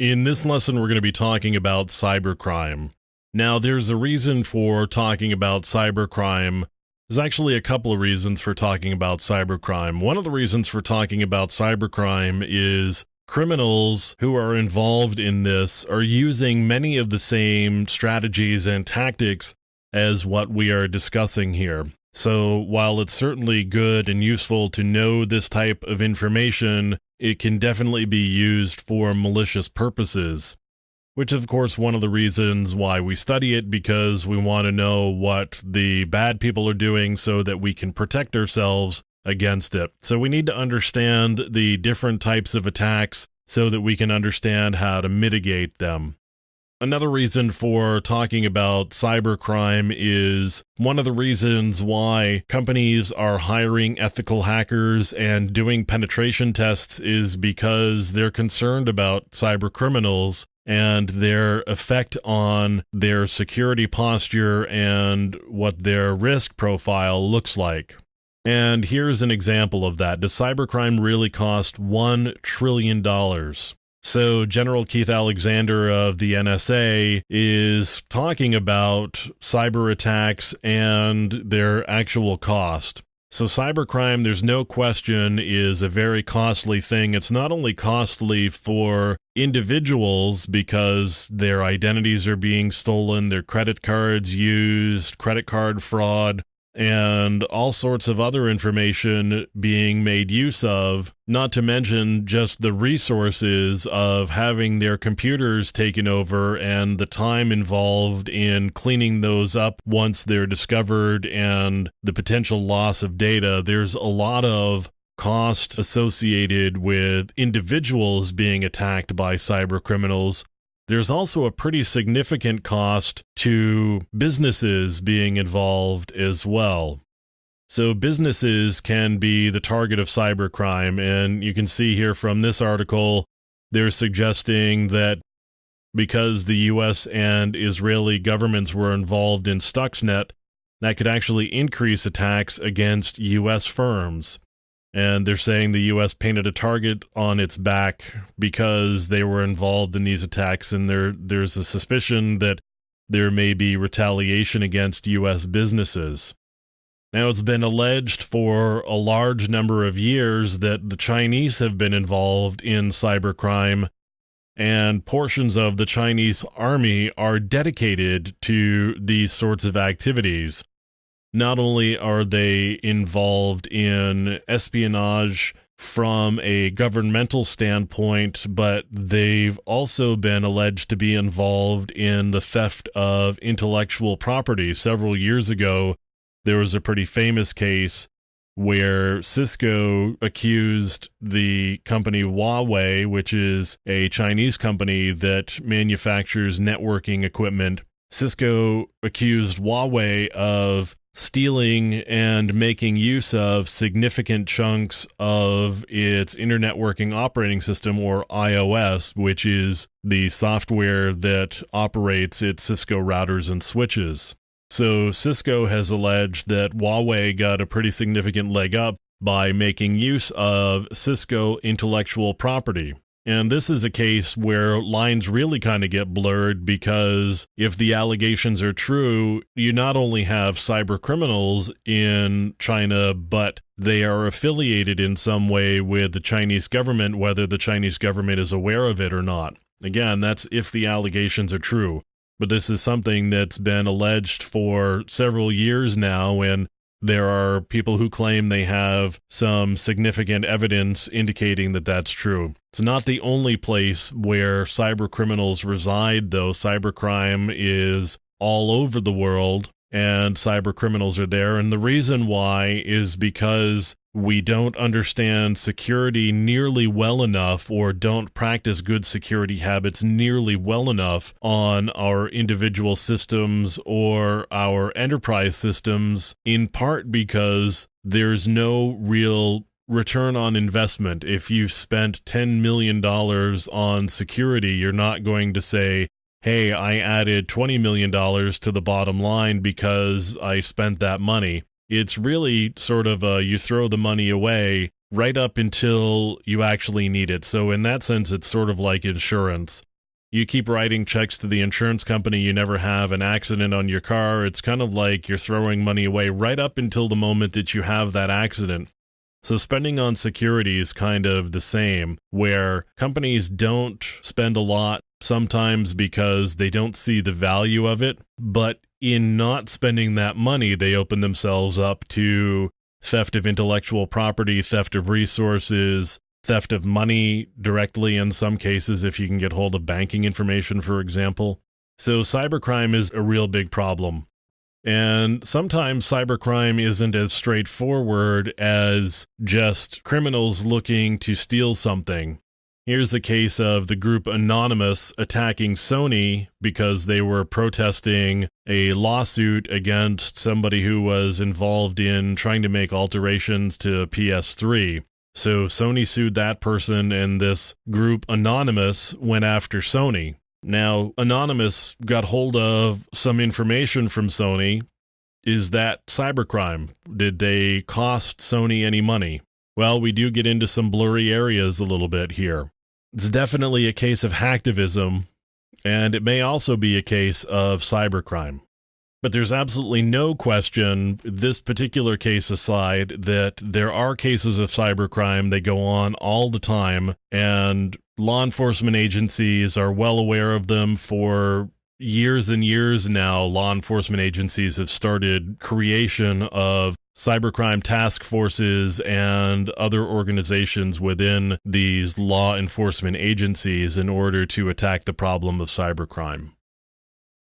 In this lesson, we're going to be talking about cybercrime. Now, there's a reason for talking about cybercrime. There's actually a couple of reasons for talking about cybercrime. One of the reasons for talking about cybercrime is criminals who are involved in this are using many of the same strategies and tactics as what we are discussing here. So while it's certainly good and useful to know this type of information, it can definitely be used for malicious purposes, which is, of course, one of the reasons why we study it, because we want to know what the bad people are doing so that we can protect ourselves against it. So we need to understand the different types of attacks so that we can understand how to mitigate them. Another reason for talking about cybercrime is one of the reasons why companies are hiring ethical hackers and doing penetration tests is because they're concerned about cybercriminals and their effect on their security posture and what their risk profile looks like. And here's an example of that. Does cybercrime really cost $1 trillion? So General Keith Alexander of the NSA is talking about cyber attacks and their actual cost. So cybercrime, there's no question, is a very costly thing. It's not only costly for individuals because their identities are being stolen, their credit cards used, credit card fraud, and all sorts of other information being made use of, not to mention just the resources of having their computers taken over and the time involved in cleaning those up once they're discovered and the potential loss of data. There's a lot of cost associated with individuals being attacked by cyber criminals. There's also a pretty significant cost to businesses being involved as well. So businesses can be the target of cybercrime, and you can see here from this article, they're suggesting that because the US and Israeli governments were involved in Stuxnet, that could actually increase attacks against US firms. And they're saying the U.S. painted a target on its back because they were involved in these attacks, and there's a suspicion that there may be retaliation against U.S. businesses. Now, it's been alleged for a large number of years that the Chinese have been involved in cybercrime, and portions of the Chinese army are dedicated to these sorts of activities. Not only are they involved in espionage from a governmental standpoint, but they've also been alleged to be involved in the theft of intellectual property. Several years ago, there was a pretty famous case where Cisco accused the company Huawei, which is a Chinese company that manufactures networking equipment. Cisco accused Huawei of stealing and making use of significant chunks of its Internet Working Operating System, or iOS, which is the software that operates its Cisco routers and switches. So Cisco has alleged that Huawei got a pretty significant leg up by making use of Cisco intellectual property. And this is a case where lines really kind of get blurred, because if the allegations are true, you not only have cyber criminals in China, but they are affiliated in some way with the Chinese government, whether the Chinese government is aware of it or not. Again, that's if the allegations are true. But this is something that's been alleged for several years now, and there are people who claim they have some significant evidence indicating that that's true. It's not the only place where cyber criminals reside, though. Cybercrime is all over the world, and cyber criminals are there. And the reason why is because we don't understand security nearly well enough, or don't practice good security habits nearly well enough on our individual systems or our enterprise systems, in part because there's no real return on investment. If you spent $10 million on security, you're not going to say, hey, I added $20 million to the bottom line because I spent that money. It's really sort of you throw the money away right up until you actually need it. So in that sense, it's sort of like insurance. You keep writing checks to the insurance company, you never have an accident on your car. It's kind of like you're throwing money away right up until the moment that you have that accident. So spending on security is kind of the same, where companies don't spend a lot sometimes because they don't see the value of it, but in not spending that money, they open themselves up to theft of intellectual property, theft of resources, theft of money directly in some cases if you can get hold of banking information, for example. So cybercrime is a real big problem. And sometimes cybercrime isn't as straightforward as just criminals looking to steal something. Here's a case of the group Anonymous attacking Sony because they were protesting a lawsuit against somebody who was involved in trying to make alterations to PS3. So Sony sued that person, and this group Anonymous went after Sony. Now, Anonymous got hold of some information from Sony. Is that cybercrime? Did they cost Sony any money? Well, we do get into some blurry areas a little bit here. It's definitely a case of hacktivism, and it may also be a case of cybercrime. But there's absolutely no question, this particular case aside, that there are cases of cybercrime. They go on all the time, and law enforcement agencies are well aware of them. For years and years now, law enforcement agencies have started creation of cybercrime task forces and other organizations within these law enforcement agencies in order to attack the problem of cybercrime.